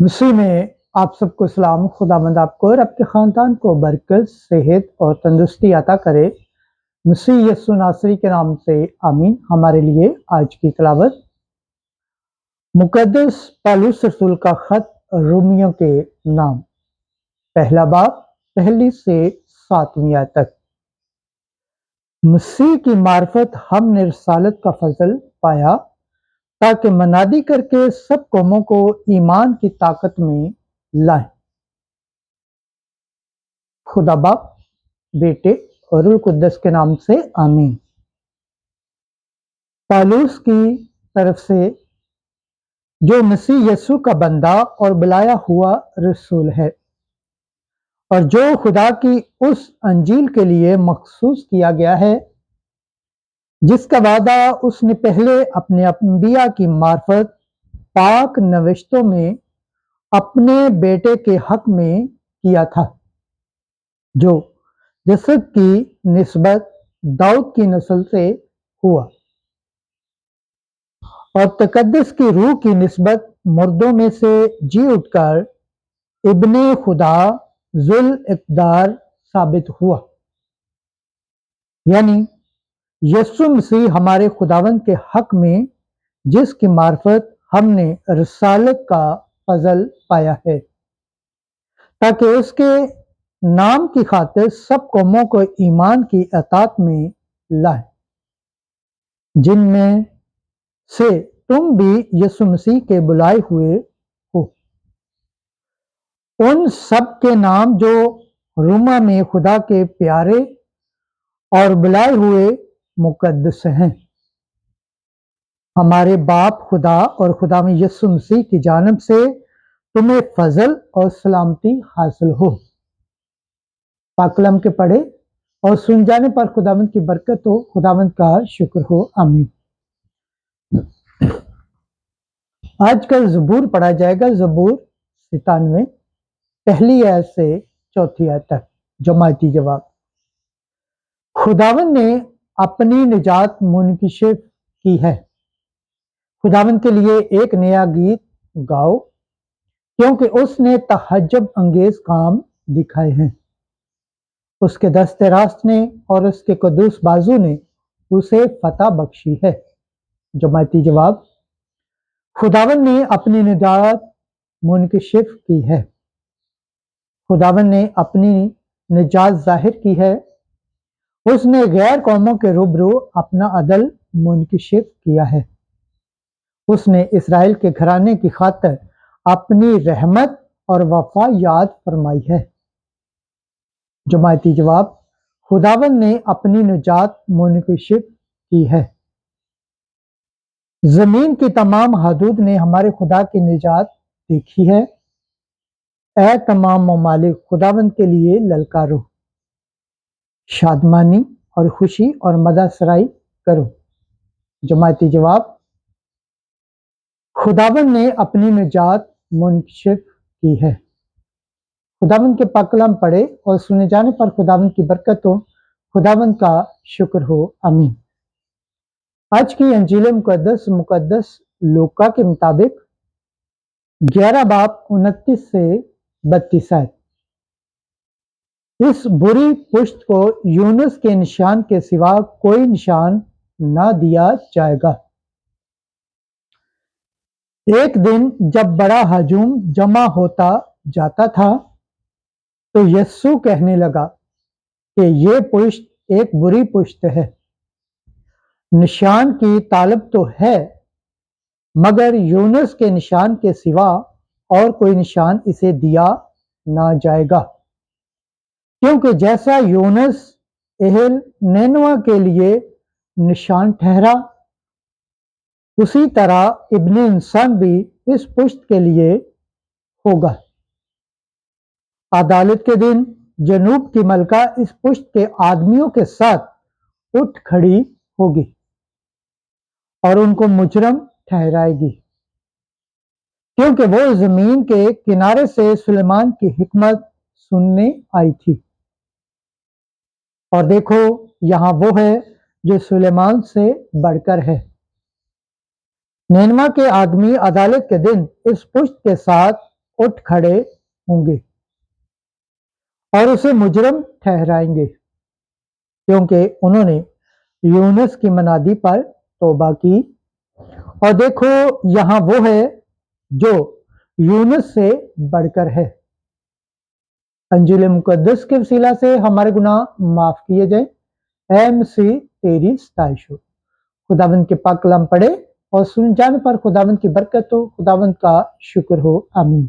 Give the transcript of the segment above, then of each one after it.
मसीह में आप सबको सलाम। खुदावंद आपको और आपके ख़ानदान को बरकत, सेहत और तंदुरुस्ती अता करे। मसीह यस्सु नासरी के नाम से आमीन। हमारे लिए आज की तिलावत मुक़द्दस पौलुस रसूल का ख़त रोमियों के नाम, पहला बाब, पहली से 7वीं आयत तक। मसीह की मार्फत हमने रसालत का फजल पाया ताकि मनादी करके सब कौमों को ईमान की ताकत में लाएं। खुदा बाप, बेटे और रूह कुद्दस के नाम से आमीन। पौलुस की तरफ से जो मसीह यीशु का बंदा और बुलाया हुआ रसूल है, और जो खुदा की उस अंजील के लिए मखसूस किया गया है जिसका वादा उसने पहले अपने अंबिया की मार्फत पाक नविश्तों में अपने बेटे के हक में किया था, जो जसद की निस्बत दाऊद की नस्ल से हुआ और तकद्दस की रूह की निस्बत मुर्दों में से जी उठकर इब्ने खुदा जुल इक़्तिदार साबित हुआ। यानी यीशु मसीह हमारे खुदावंद के हक में, जिसकी मार्फत हमने रसालत का फजल पाया है, ताकि उसके नाम की खातिर सब कौमों को ईमान की अतात में लाए, जिनमें से तुम भी यीशु मसीह के बुलाए हुए हो। उन सब के नाम जो रोमा में खुदा के प्यारे और बुलाए हुए मुकद्दस हैं। हमारे बाप खुदा और खुदा में यीशु मसीह की जानब से तुम्हें फजल और सलामती हासिल हो। पाकलम के पढ़े और सुन जाने पर खुदावंद की बरकत हो। खुदावंद का शुक्र हो। आमीन। आज का ज़बूर पढ़ा जाएगा, ज़बूर 97, पहली आयत से 4थी आयत तक। जमाती जवाब। खुदावंद ने अपनी निजात मुनकशिफ की है। खुदावंद के लिए एक नया गीत गाओ, क्योंकि उसने तहज्जुब अंगेज काम दिखाए हैं। उसके दस्ते रास्त ने और उसके कदूस बाजू ने उसे फतह बख्शी है। जमाती जवाब। खुदावंद ने अपनी निजात मुनकशिफ की है। खुदावंद ने अपनी निजात जाहिर की है। उसने गैर कौमों के रूबरू अपना अदल मुनकशिफ किया है। उसने इसराइल के घराने की खातिर अपनी रहमत और वफा याद फरमाई है। जमाती जवाब। खुदावंद ने अपनी निजात मुनकशिफ की है। जमीन की तमाम हदूद ने हमारे खुदा की निजात देखी है। ऐ तमाम ममालिक, खुदावंद के लिए ललकारो, शादमानी और खुशी और मदासराई करो। जमाती जवाब। खुदावंद ने अपनी निजात मुनकशिफ की है। खुदावंद के पाकलाम पढ़े और सुने जाने पर खुदावंद की बरकत हो। खुदावंद का शुक्र हो। आमीन। आज की अंजील मुकद्दस लूका के मुताबिक 11 बाब 29 से 32 आयत। इस बुरी पुश्त को यूनुस के निशान के सिवा कोई निशान ना दिया जाएगा। एक दिन जब बड़ा हजूम जमा होता जाता था, तो यस्सु कहने लगा कि ये पुश्त एक बुरी पुश्त है। निशान की तालब तो है, मगर यूनुस के निशान के सिवा और कोई निशान इसे दिया ना जाएगा, क्योंकि जैसा यूनुस एहल नैनवा के लिए निशान ठहरा, उसी तरह इब्ने इंसान भी इस पुश्त के लिए होगा। अदालत के दिन जनूब की मलका इस पुश्त के आदमियों के साथ उठ खड़ी होगी और उनको मुजरम ठहराएगी, क्योंकि वो जमीन के किनारे से सुलेमान की हिकमत सुनने आई थी। और देखो, यहाँ वो है जो सुलेमान से बढ़कर है। नैनवा के आदमी अदालत के दिन इस पुश्त के साथ उठ खड़े होंगे और उसे मुजरम ठहराएंगे, क्योंकि उन्होंने यूनुस की मनादी पर तौबा की। और देखो यहां वो है जो यूनुस से बढ़कर है। अंजील मुकद्दस के वसीला से हमारे गुनाह माफ किए जाए। ऐ मसीह तेरी सताइश हो। खुदावंद के पाक कलाम पढ़े और सुन जाने पर खुदावंद की बरकत हो, खुदावंद का शुक्र हो। आमीन।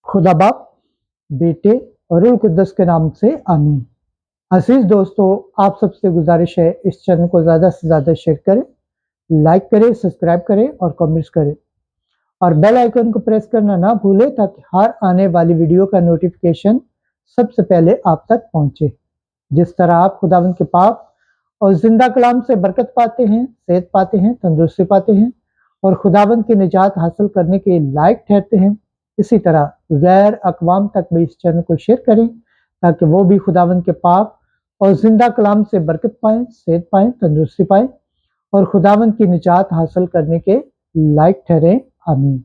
खुदा बाप, बेटे और रूह कुद्दस के नाम से आमीन। अजीज दोस्तों, आप सबसे गुजारिश है इस चैनल को ज़्यादा से ज़्यादा शेयर करें, लाइक करें, सब्सक्राइब करें और कमेंट्स करें और बेल आइकन को प्रेस करना ना भूलें ताकि हर आने वाली वीडियो का नोटिफिकेशन सबसे पहले आप तक पहुंचे। जिस तरह आप खुदावंद के पाक और जिंदा कलाम से बरकत पाते हैं, सेहत पाते हैं, तंदुरुस्ती पाते हैं और खुदावंद की निजात हासिल करने के लायक ठहरते हैं, इसी तरह गैर अकवाम तक भी इस चैनल को शेयर करें ताकि वो भी खुदावंद के पाक और जिंदा कलाम से बरकत पाएं, सेहत पाएं, तंदुरुस्ती पाएं और खुदावंद की निजात हासिल करने के लायक ठहरें। आमीन।